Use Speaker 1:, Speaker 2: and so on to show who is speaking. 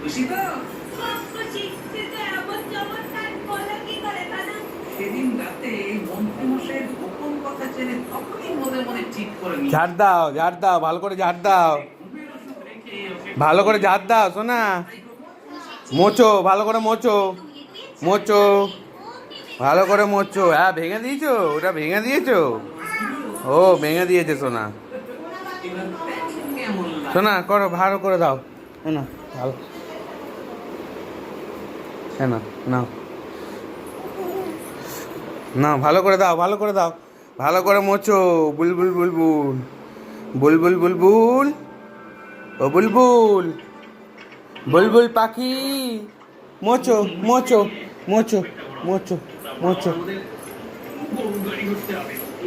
Speaker 1: খুশি তো? সেদিন রাতে মন্ত্রীমশাইয়ের গোপন কথা জেনে তখনই মনে মনে ঠিক করে নিই
Speaker 2: ঝাড় দাও, ঝাড় দাও, ভালো করে ঝাড় দাও, ভালো করে ঝাড় দাও সোনা। মোচো, ভালো করে মোচো, মোচো, ভালো করে মোচো। হ্যাঁ, ভেঙে দিয়েছো? ওটা ভেঙে দিয়েছো? ও, ভেঙে দিয়েছে সোনা। সোনা করো, ভালো করে দাও। না ভালো, হ্যাঁ না, না না, ভালো করে দাও, ভালো করে দাও, ভালো করে মোচো। বুলবুল বুলবুল, বুলবুল বুলবুল, ও বুলবুল, বুলবুল পাখি, মোচো মোচো মোচো মোচো মোচো।